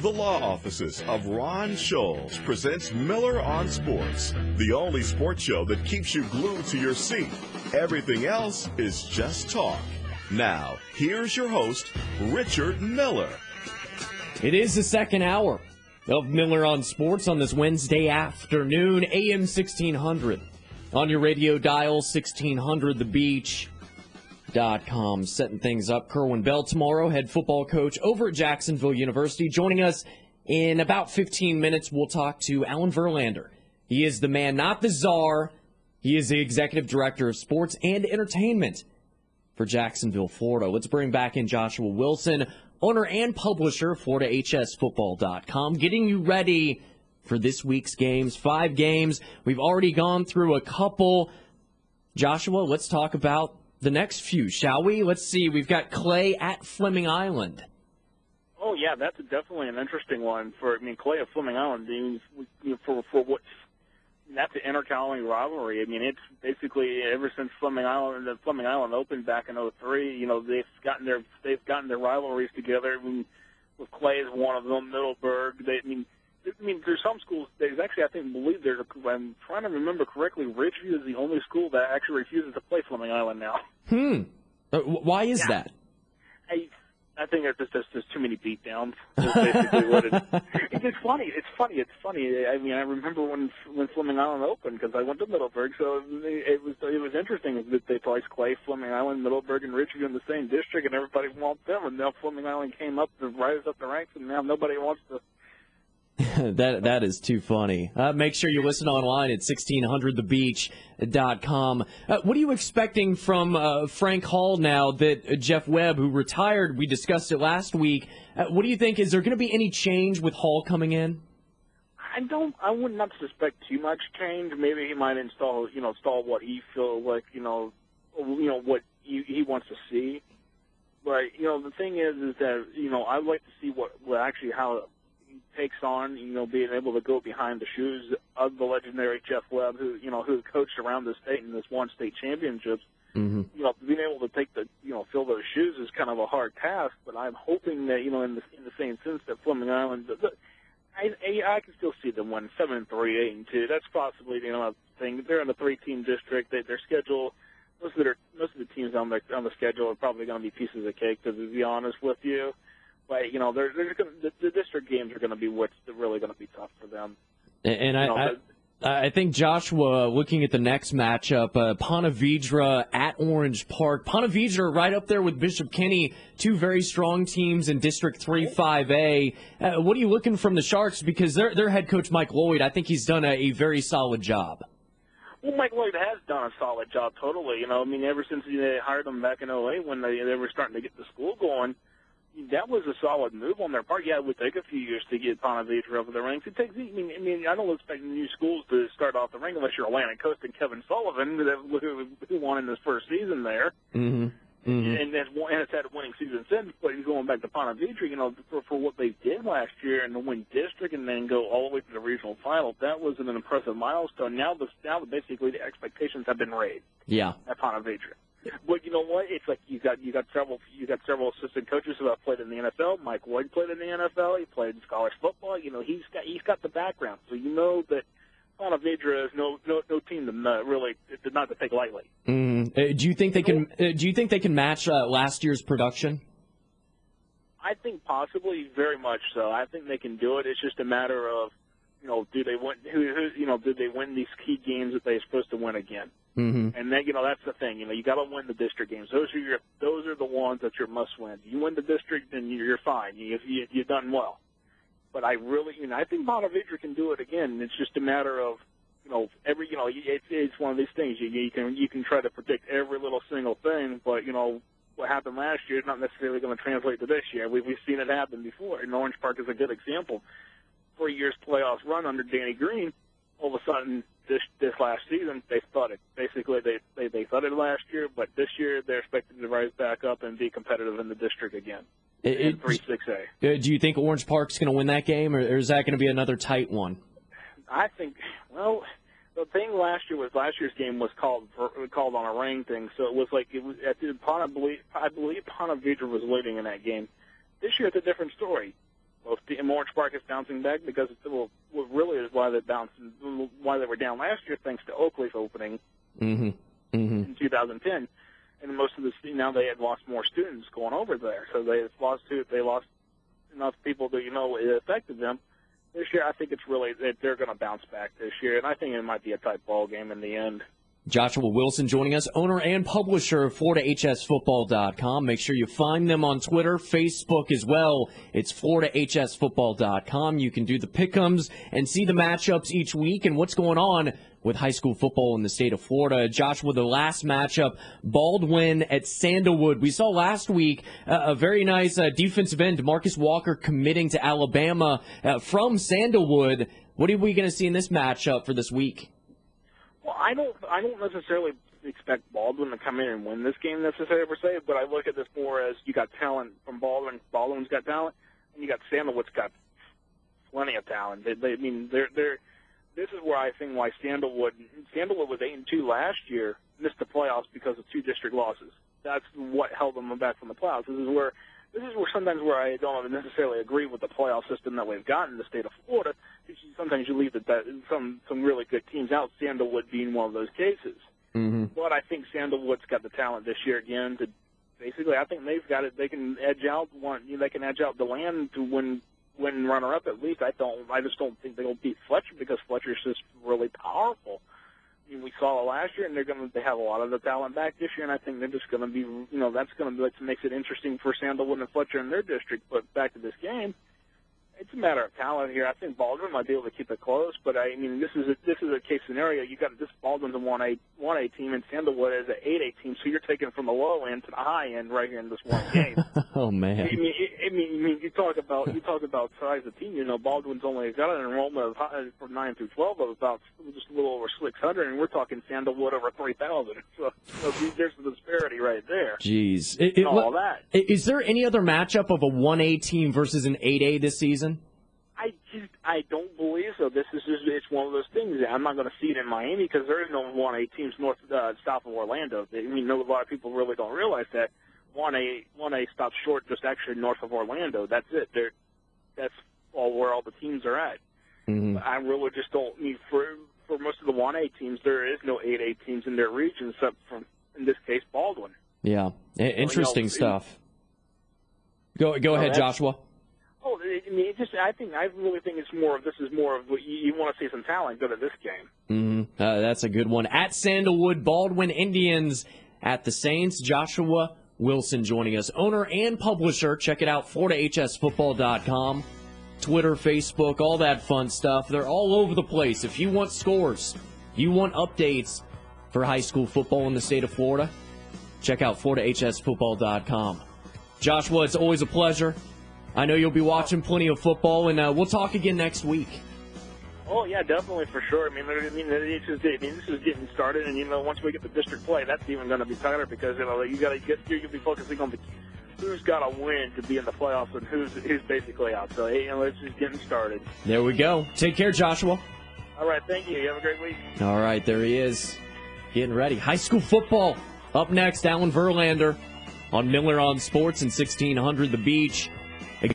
The law offices of Ron Scholes presents Miller on Sports, the only sports show that keeps you glued to your seat. Everything else is just talk. Now, here's your host, Richard Miller. It is the second hour of Miller on Sports on this Wednesday afternoon, AM 1600. On your radio dial, 1600 The Beach. .com. Setting things up. Kerwin Bell tomorrow, head football coach over at Jacksonville University. Joining us in about 15 minutes, we'll talk to Alan Verlander. He is the man, not the czar. He is the executive director of sports and entertainment for Jacksonville, Florida. Let's bring back in Joshua Wilson, owner and publisher of FloridaHSFootball.com, getting you ready for this week's games. 5 games. We've already gone through a couple. Joshua, let's talk about the next few, shall we? Let's see. We've got Clay at Fleming Island. Oh, yeah, that's definitely an interesting one. Clay at Fleming Island, for what, that's an inter-county rivalry. It's basically ever since the Fleming Island opened back in 2003, they've gotten their rivalries together. With Clay as one of them, Middleburg. There's some schools. I'm trying to remember correctly. Ridgeview is the only school that actually refuses to play Fleming Island now. Why is that? I think there's just too many beatdowns. That's basically what it is. It's funny. I remember when Fleming Island opened because I went to Middleburg, so it was interesting that they placed Clay, Fleming Island, Middleburg, and Ridgeview in the same district, and everybody wants them. And now Fleming Island came up to rise up the ranks, and now nobody wants to. That is too funny. Make sure you listen online at 1600thebeach.com. What are you expecting from Frank Hall now that Jeff Webb, who retired, we discussed it last week, what do you think? Is there going to be any change with Hall coming in? I would not suspect too much change. Maybe he might install what he feels like, what he wants to see. But, the thing is that, I'd like to see how takes on, being able to go behind the shoes of the legendary Jeff Webb, who coached around the state and has won state championships. Mm-hmm. Being able to take fill those shoes is kind of a hard task, but I'm hoping that, in the same sense that Fleming Island, I can still see them win 7-3, 8-2. That's possibly, a thing. They're in a 3-team district. Their schedule, most of the teams on the schedule are probably going to be pieces of cake, to be honest with you. But, the district games are going to be what's really going to be tough for them. And I think, Joshua, looking at the next matchup, Ponte Vedra at Orange Park. Ponte Vedra right up there with Bishop Kenny, two very strong teams in District 3 5A. What are you looking from the Sharks? Because their head coach, Mike Lloyd, I think he's done a very solid job. Well, Mike Lloyd has done a solid job totally. Ever since they hired him back in 2008 when they were starting to get the school going, that was a solid move on their part. Yeah, it would take a few years to get Ponte Vedra over the ranks. It takes. I don't expect new schools to start off the rank unless you're Atlantic Coast and Kevin Sullivan, who won in his first season there. Mm-hmm. Mm-hmm. And it's had a winning season since. But going back to Ponte Vedra, for what they did last year and to win district and then go all the way to the regional final, that was an impressive milestone. Now basically the expectations have been raised. Yeah. At Ponte Vedra. But you know what? It's like you got several assistant coaches who have played in the NFL. Mike Lloyd played in the NFL. He played in college football. He's got the background, so that Ponte Vedra is no team to not to take lightly. Do you think they can? Do you think they can match last year's production? I think possibly, very much so. I think they can do it. It's just a matter of do they win? Do they win these key games that they're supposed to win again? Mm-hmm. And then that's the thing. You got to win the district games. Those are the ones that you're must win. You win the district, then you're fine. You've done well. But I think Ponte Vedra can do it again. It's just a matter of it's one of these things. You can try to predict every little single thing, but what happened last year is not necessarily going to translate to this year. We've seen it happen before, and Orange Park is a good example. 3 years playoffs run under Danny Green, all of a sudden this last season they thudded. Basically, they thudded last year, but this year they're expected to rise back up and be competitive in the district again. In 3-6A. Do you think Orange Park's going to win that game, or is that going to be another tight one? I think. Well, the thing last year's game was called on a rain thing, so it was like I believe Ponte Vedra was leading in that game. This year it's a different story. Orange Park is bouncing back because what really is why why they were down last year, thanks to Oakley's opening in 2010. And most of now they had lost more students going over there, so they lost enough people that it affected them. This year, I think it's really that they're going to bounce back this year, and I think it might be a tight ball game in the end. Joshua Wilson joining us, owner and publisher of FloridaHSFootball.com. Make sure you find them on Twitter, Facebook as well. It's FloridaHSFootball.com. You can do the pick'ems and see the matchups each week and what's going on with high school football in the state of Florida. Joshua, the last matchup, Baldwin at Sandalwood. We saw last week a very nice defensive end, Marcus Walker, committing to Alabama from Sandalwood. What are we going to see in this matchup for this week? Well, I don't necessarily expect Baldwin to come in and win this game necessarily per se, but I look at this more as you got talent from Baldwin. Baldwin's got talent, and you got Sandalwood's got plenty of talent. This is where I think why Sandalwood was 8-2 last year, missed the playoffs because of 2 district losses. That's what held them back from the playoffs. This is where sometimes where I don't necessarily agree with the playoff system that we've got in the state of Florida. Sometimes you leave some really good teams out, Sandalwood being one of those cases. Mm-hmm. But I think Sandalwood's got the talent this year again to basically. I think they've got it. They can edge out DeLand to win runner-up at least. I just don't think they'll beat Fletcher because Fletcher's just really powerful. I mean, we saw it last year, and they have a lot of the talent back this year, and I think they're just going to be, that's going to be what makes it interesting for Sandalwood and Fletcher in their district. But back to this game, it's a matter of talent here. I think Baldwin might be able to keep it close, but I mean, this is a case scenario. You got this Baldwin's a 1A team, and Sandalwood is an 8A team, so you're taking from the low end to the high end right here in this one game. Oh man! I mean, you talk about size of team. Baldwin's only got an enrollment from 9 through 12 of about just a little over 600, and we're talking Sandalwood over 3,000. So there's the disparity right there. Jeez, all that. Is there any other matchup of a 1A team versus an 8A this season? I don't believe so. It's one of those things. I'm not going to see it in Miami because there is no 1A teams south of Orlando. A lot of people really don't realize that 1A stops short just actually north of Orlando. That's it. That's all where all the teams are at. Mm-hmm. I really just don't need for most of the 1A teams. There is no 8A teams in their region except for in this case Baldwin. Yeah, interesting stuff. Go ahead, Joshua. Oh, I mean, I really think this is more of what you want to see some talent go to this game. That's a good one. At Sandalwood, Baldwin Indians at the Saints. Joshua Wilson joining us, owner and publisher. Check it out, FloridaHSFootball.com. Twitter, Facebook, all that fun stuff. They're all over the place. If you want scores, you want updates for high school football in the state of Florida, check out FloridaHSFootball.com. Joshua, it's always a pleasure. I know you'll be watching plenty of football, and we'll talk again next week. Oh, yeah, definitely, for sure. I mean, this is getting started, and, once we get the district play, that's even going to be tighter because, you're going to be focusing on who's got to win to be in the playoffs and who's basically out. So, it's just getting started. There we go. Take care, Joshua. All right, thank you. You have a great week. All right, there he is, getting ready. High school football up next. Alan Verlander on Miller on Sports and 1600 The Beach.